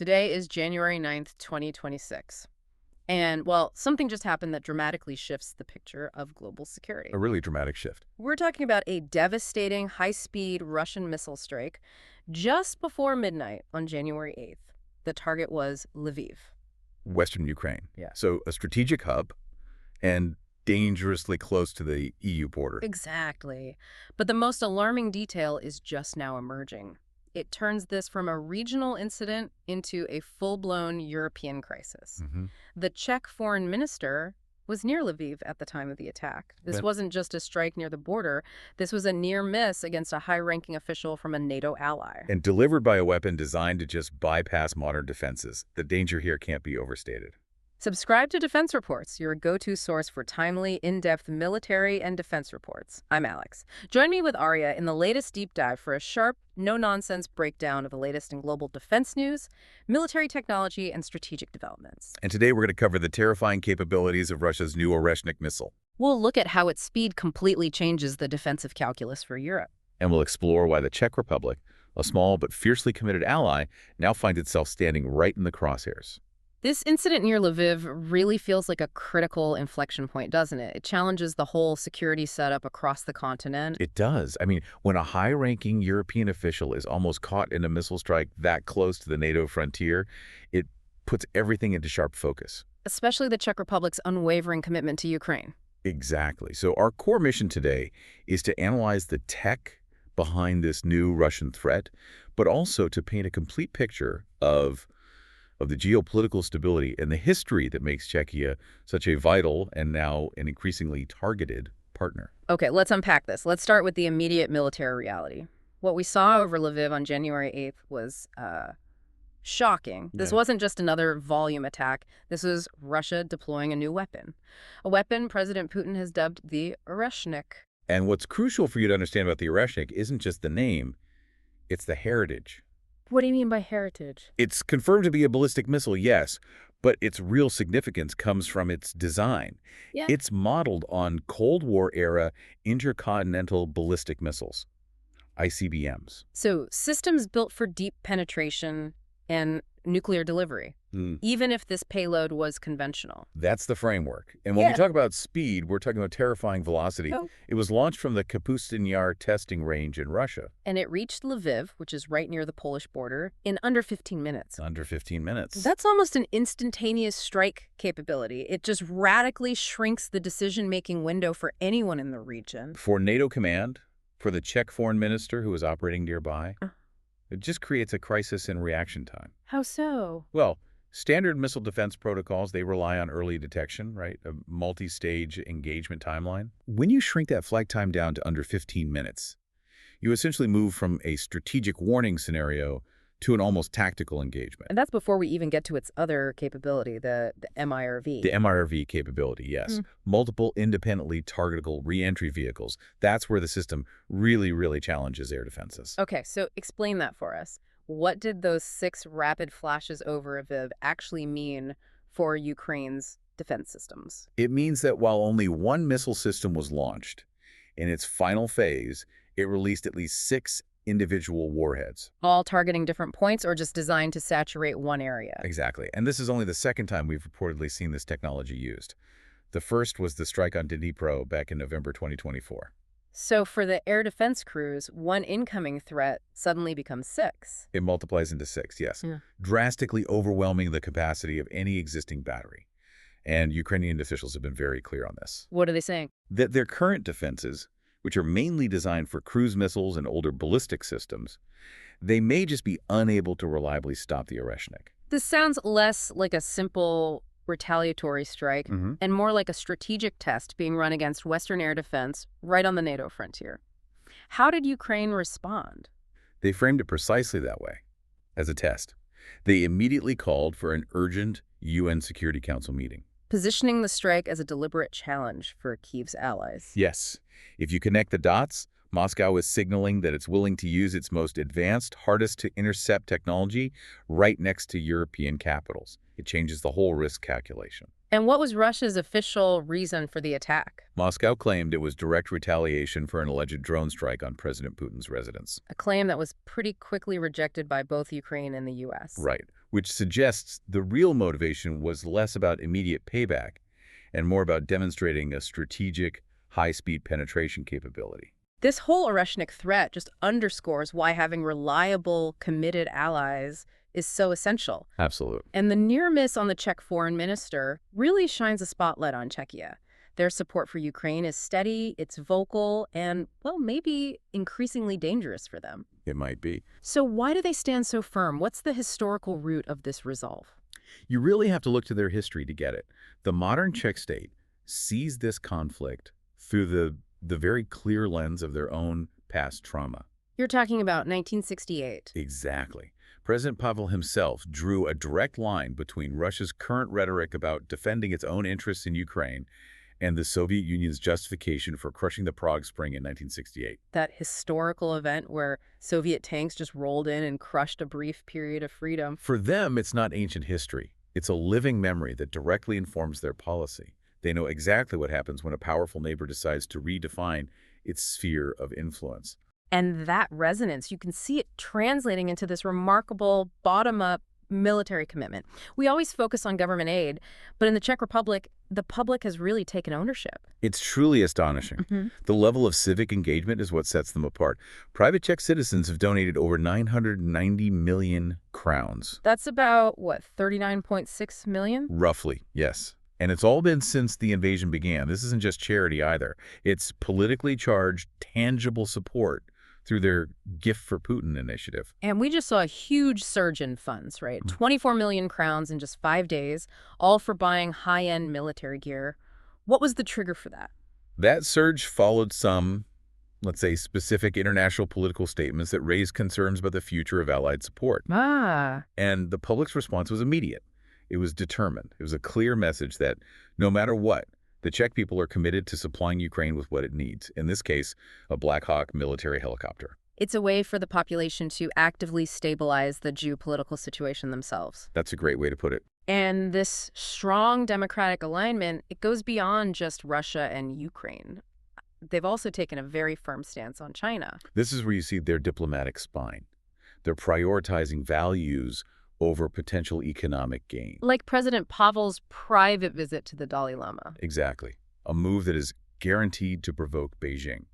Today is January 9th, 2026. And, well, something just happened that dramatically shifts the picture of global security. A really dramatic shift. We're talking about a devastating, high-speed Russian missile strike just before midnight on January 8th. The target was Lviv. Western Ukraine. Yeah. So a strategic hub and dangerously close to the EU border. Exactly. But the most alarming detail is just now emerging. It turns this from a regional incident into a full-blown European crisis. The Czech foreign minister was near Lviv at the time of the attack. This wasn't just a strike near the border. This was a near miss against a high-ranking official from a NATO ally. And delivered by a weapon designed to just bypass modern defenses. The danger here can't be overstated. Subscribe to Defense Reports, your go-to source for timely, in-depth military and defense reports. I'm Alex. Join me with Arya in the latest deep dive for a sharp, no-nonsense breakdown of the latest in global defense news, military technology, and strategic developments. And today we're going to cover the terrifying capabilities of Russia's new Oreshnik missile. We'll look at how its speed completely changes the defensive calculus for Europe. And we'll explore why the Czech Republic, a small but fiercely committed ally, now finds itself standing right in the crosshairs. This incident near Lviv really feels like a critical inflection point, doesn't it? It challenges the whole security setup across the continent. It does. I mean, when a high-ranking European official is almost caught in a missile strike that close to the NATO frontier, it puts everything into sharp focus. Especially the Czech Republic's unwavering commitment to Ukraine. Exactly. So our core mission today is to analyze the tech behind this new Russian threat, but also to paint a complete picture of the geopolitical stability and the history that makes Czechia such a vital and now an increasingly targeted partner. Okay, let's unpack this. Let's start with the immediate military reality. What we saw over Lviv on January 8th was shocking. This wasn't just another volume attack. This was Russia deploying a new weapon. A weapon President Putin has dubbed the Oreshnik. And what's crucial for you to understand about the Oreshnik isn't just the name, it's the heritage. What do you mean by heritage? It's confirmed to be a ballistic missile, yes, but its real significance comes from its design. Yeah. It's modeled on Cold War-era intercontinental ballistic missiles, ICBMs. So systems built for deep penetration and nuclear delivery, even if this payload was conventional. That's the framework. And when we talk about speed, we're talking about terrifying velocity. It was launched from the Kapustin Yar testing range in Russia. And it reached Lviv, which is right near the Polish border, in under 15 minutes. Under 15 minutes. That's almost an instantaneous strike capability. It just radically shrinks the decision-making window for anyone in the region. For NATO command, for the Czech foreign minister who was operating nearby, it just creates a crisis in reaction time. How so? Well, standard missile defense protocols, they rely on early detection, right? A multi-stage engagement timeline. When you shrink that flight time down to under 15 minutes, you essentially move from a strategic warning scenario to an almost tactical engagement. And that's before we even get to its other capability, the MIRV. The MIRV capability, yes. Multiple independently targetable re-entry vehicles. That's where the system really, really challenges air defenses. Okay, so explain that for us. What did those 6 rapid flashes over Lviv actually mean for Ukraine's defense systems? It means that while only one missile system was launched, in its final phase, it released at least 6 individual warheads. All targeting different points or just designed to saturate one area? Exactly. And this is only the second time we've reportedly seen this technology used. The first was the strike on Dnipro back in November 2024. So for the air defense crews, one incoming threat suddenly becomes 6. It multiplies into 6, yes. Drastically overwhelming the capacity of any existing battery. And Ukrainian officials have been very clear on this. What are they saying? That their current defenses, which are mainly designed for cruise missiles and older ballistic systems, they may just be unable to reliably stop the Oreshnik. This sounds less like a simple retaliatory strike and more like a strategic test being run against Western air defense right on the NATO frontier. How did Ukraine respond? They framed it precisely that way, as a test. They immediately called for an urgent UN Security Council meeting. Positioning the strike as a deliberate challenge for Kyiv's allies. Yes. If you connect the dots, Moscow is signaling that it's willing to use its most advanced, hardest-to-intercept technology right next to European capitals. It changes the whole risk calculation. And what was Russia's official reason for the attack? Moscow claimed it was direct retaliation for an alleged drone strike on President Putin's residence. A claim that was pretty quickly rejected by both Ukraine and the U.S. Right. which suggests the real motivation was less about immediate payback and more about demonstrating a strategic, high-speed penetration capability. This whole Oreshnik threat just underscores why having reliable, committed allies is so essential. Absolutely. And the near miss on the Czech foreign minister really shines a spotlight on Czechia. Their support for Ukraine is steady, it's vocal, and, well, maybe increasingly dangerous for them. It might be. So why do they stand so firm? What's the historical root of this resolve? You really have to look to their history to get it. The modern Czech state sees this conflict through the very clear lens of their own past trauma. You're talking about 1968. Exactly. President Pavel himself drew a direct line between Russia's current rhetoric about defending its own interests in Ukraine and the Soviet Union's justification for crushing the Prague Spring in 1968. That historical event where Soviet tanks just rolled in and crushed a brief period of freedom. For them, it's not ancient history. It's a living memory that directly informs their policy. They know exactly what happens when a powerful neighbor decides to redefine its sphere of influence. And that resonance, you can see it translating into this remarkable bottom-up military commitment. We always focus on government aid, but in the Czech Republic, the public has really taken ownership. It's truly astonishing. The level of civic engagement is what sets them apart. Private Czech citizens have donated over 990 million crowns. That's about, what, 39.6 million? Roughly, yes. And it's all been since the invasion began. This isn't just charity either. It's politically charged, tangible support through their Gift for Putin initiative. And we just saw a huge surge in funds, right? 24 million crowns in just 5 days, all for buying high-end military gear. What was the trigger for that? That surge followed some, let's say, specific international political statements that raised concerns about the future of Allied support. And the public's response was immediate. It was determined. It was a clear message that no matter what, the Czech people are committed to supplying Ukraine with what it needs. In this case, a Black Hawk military helicopter. It's a way for the population to actively stabilize the geopolitical situation themselves. That's a great way to put it. And this strong democratic alignment, it goes beyond just Russia and Ukraine. They've also taken a very firm stance on China. This is where you see their diplomatic spine. They're prioritizing values over potential economic gain. Like President Pavel's private visit to the Dalai Lama. Exactly. A move that is guaranteed to provoke Beijing.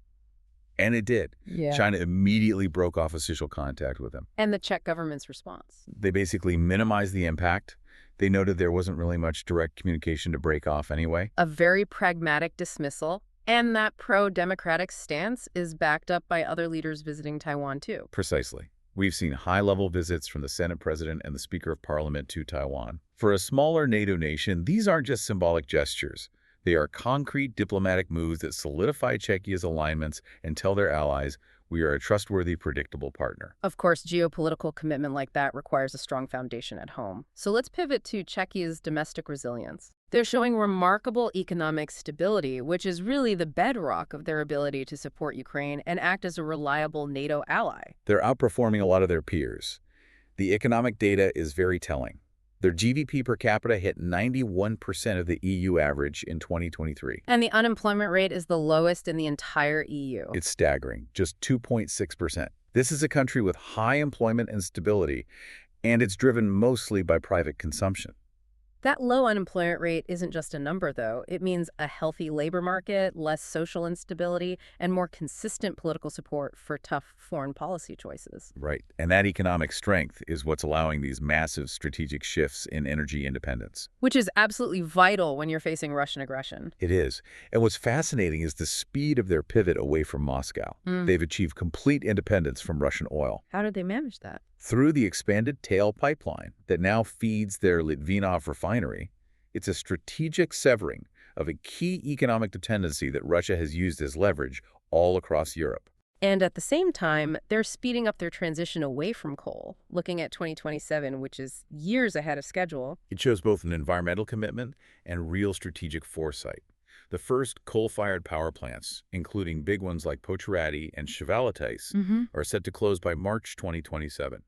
And it did. Yeah. China immediately broke off official contact with him. And the Czech government's response. They basically minimized the impact. They noted there wasn't really much direct communication to break off anyway. A very pragmatic dismissal. And that pro-democratic stance is backed up by other leaders visiting Taiwan, too. Precisely. We've seen high-level visits from the Senate President and the Speaker of Parliament to Taiwan. For a smaller NATO nation, these aren't just symbolic gestures. They are concrete diplomatic moves that solidify Czechia's alignments and tell their allies, we are a trustworthy, predictable partner. Of course, geopolitical commitment like that requires a strong foundation at home. So let's pivot to Czechia's domestic resilience. They're showing remarkable economic stability, which is really the bedrock of their ability to support Ukraine and act as a reliable NATO ally. They're outperforming a lot of their peers. The economic data is very telling. Their GDP per capita hit 91% of the EU average in 2023. And the unemployment rate is the lowest in the entire EU. It's staggering, just 2.6%. This is a country with high employment and stability, and it's driven mostly by private consumption. That low unemployment rate isn't just a number, though. It means a healthy labor market, less social instability, and more consistent political support for tough foreign policy choices. Right. And that economic strength is what's allowing these massive strategic shifts in energy independence. Which is absolutely vital when you're facing Russian aggression. It is. And what's fascinating is the speed of their pivot away from Moscow. They've achieved complete independence from Russian oil. How did they manage that? Through the expanded Tail pipeline that now feeds their Litvinov refinery. It's a strategic severing of a key economic dependency that Russia has used as leverage all across Europe. And at the same time, they're speeding up their transition away from coal, looking at 2027, which is years ahead of schedule. It shows both an environmental commitment and real strategic foresight. The first coal-fired power plants, including big ones like Pocherady and Chvaletice, are set to close by March 2027.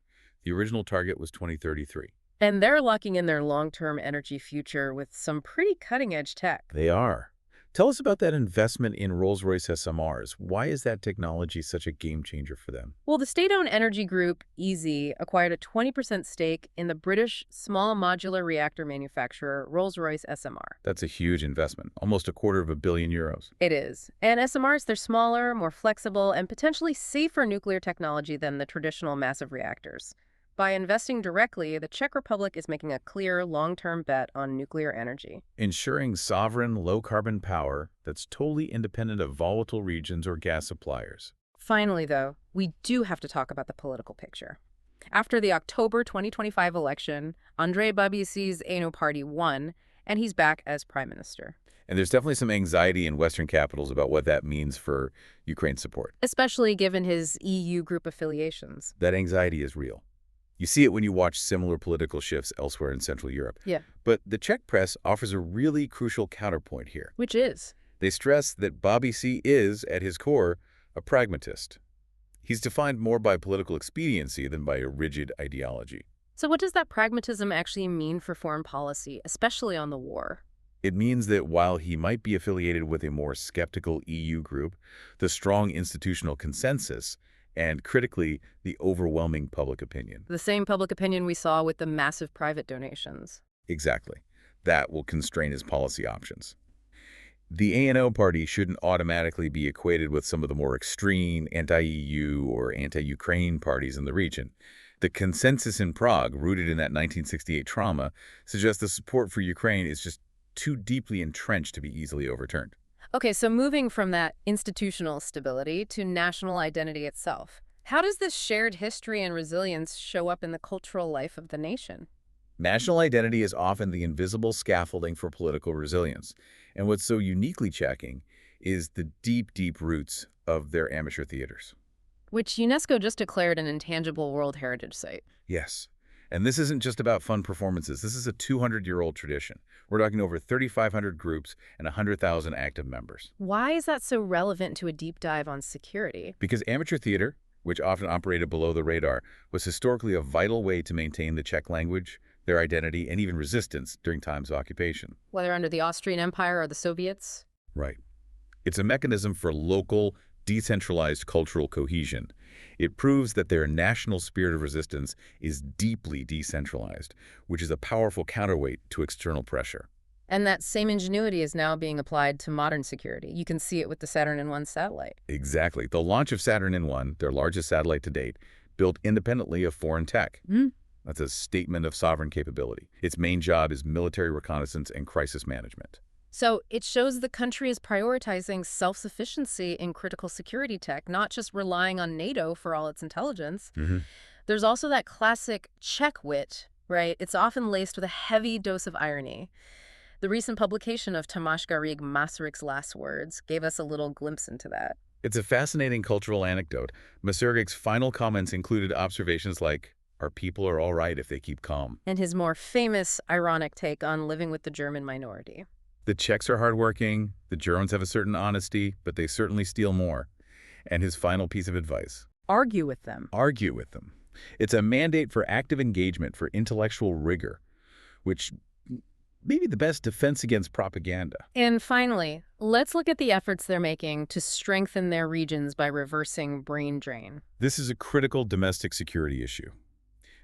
The original target was 2033. And they're locking in their long-term energy future with some pretty cutting-edge tech. They are. Tell us about that investment in Rolls-Royce SMRs. Why is that technology such a game changer for them? Well, the state-owned energy group, EZ, acquired a 20% stake in the British small modular reactor manufacturer Rolls-Royce SMR. That's a huge investment, almost €250 million. It is. And SMRs, they're smaller, more flexible, and potentially safer nuclear technology than the traditional massive reactors. By investing directly, the Czech Republic is making a clear, long-term bet on nuclear energy. Ensuring sovereign, low-carbon power that's totally independent of volatile regions or gas suppliers. Finally, though, we do have to talk about the political picture. After the October 2025 election, Andrej Babis's ANO party won, and he's back as prime minister. And there's definitely some anxiety in Western capitals about what that means for Ukraine's support. Especially given his EU group affiliations. That anxiety is real. You see it when you watch similar political shifts elsewhere in Central Europe. Yeah. But the Czech press offers a really crucial counterpoint here. Which is? They stress that Babis is, at his core, a pragmatist. He's defined more by political expediency than by a rigid ideology. So what does that pragmatism actually mean for foreign policy, especially on the war? It means that while he might be affiliated with a more skeptical EU group, the strong institutional consensus and, critically, the overwhelming public opinion. The same public opinion we saw with the massive private donations. Exactly. That will constrain his policy options. The ANO party shouldn't automatically be equated with some of the more extreme anti-EU or anti-Ukraine parties in the region. The consensus in Prague, rooted in that 1968 trauma, suggests the support for Ukraine is just too deeply entrenched to be easily overturned. Okay, so moving from that institutional stability to national identity itself, how does this shared history and resilience show up in the cultural life of the nation? National identity is often the invisible scaffolding for political resilience. And what's so uniquely Czeching is the deep, deep roots of their amateur theaters. Which UNESCO just declared an intangible World Heritage Site. Yes. And this isn't just about fun performances. This is a 200-year-old tradition. We're talking over 3,500 groups and 100,000 active members. Why is that so relevant to a deep dive on security? Because amateur theater, which often operated below the radar, was historically a vital way to maintain the Czech language, their identity, and even resistance during times of occupation. Whether under the Austrian Empire or the Soviets? Right. It's a mechanism for local, decentralized cultural cohesion. It proves that their national spirit of resistance is deeply decentralized, which is a powerful counterweight to external pressure. And that same ingenuity is now being applied to modern security. You can see it with the Saturn I satellite. Exactly. The launch of Saturn I, their largest satellite to date, built independently of foreign tech. That's a statement of sovereign capability. Its main job is military reconnaissance and crisis management. So it shows the country is prioritizing self-sufficiency in critical security tech, not just relying on NATO for all its intelligence. There's also that classic Czech wit, right? It's often laced with a heavy dose of irony. The recent publication of Tomáš Garrigue Masaryk's last words gave us a little glimpse into that. It's a fascinating cultural anecdote. Masaryk's final comments included observations like, "Our people are all right if they keep calm." And his more famous, ironic take on living with the German minority. The Czechs are hardworking, the Germans have a certain honesty, but they certainly steal more. And his final piece of advice: Argue with them. argue with them. It's a mandate for active engagement, for intellectual rigor, which may be the best defense against propaganda. And finally, let's look at the efforts they're making to strengthen their regions by reversing brain drain. This is a critical domestic security issue.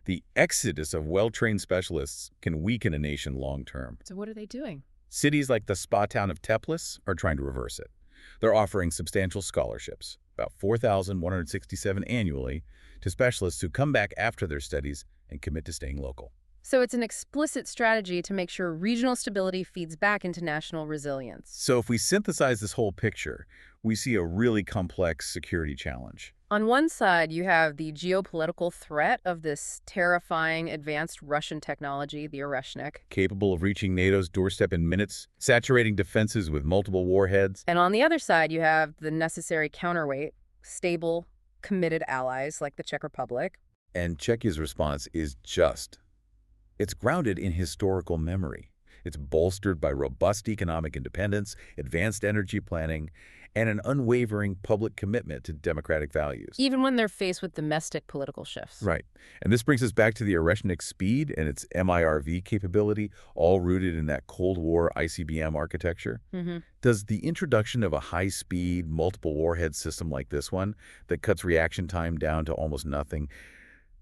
The exodus of well-trained specialists can weaken a nation long-term. So what are they doing? Cities like the spa town of Teplis are trying to reverse it. They're offering substantial scholarships, about 4,167 annually, to specialists who come back after their studies and commit to staying local. So it's an explicit strategy to make sure regional stability feeds back into national resilience. So if we synthesize this whole picture, we see a really complex security challenge. On one side, you have the geopolitical threat of this terrifying advanced Russian technology, the Oreshnik. Capable of reaching NATO's doorstep in minutes, saturating defenses with multiple warheads. And on the other side, you have the necessary counterweight, stable, committed allies like the Czech Republic. And Czechia's response is just. It's grounded in historical memory. It's bolstered by robust economic independence, advanced energy planning, and an unwavering public commitment to democratic values. Even when they're faced with domestic political shifts. Right. And this brings us back to the Oreshnik speed and its MIRV capability, all rooted in that Cold War ICBM architecture. Does the introduction of a high-speed, multiple warhead system like this one that cuts reaction time down to almost nothing,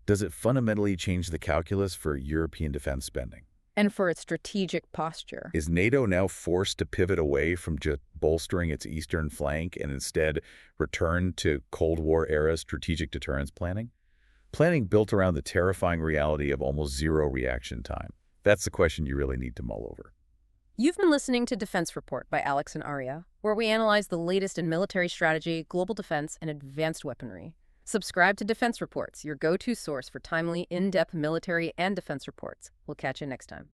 does it fundamentally change the calculus for European defense spending? And for its strategic posture. Is NATO now forced to pivot away from just bolstering its eastern flank and instead return to Cold War-era strategic deterrence planning? Planning built around the terrifying reality of almost zero reaction time. That's the question you really need to mull over. You've been listening to Defense Report by Alex and Arya, where we analyze the latest in military strategy, global defense, and advanced weaponry. Subscribe to Defense Reports, your go-to source for timely, in-depth military and defense reports. We'll catch you next time.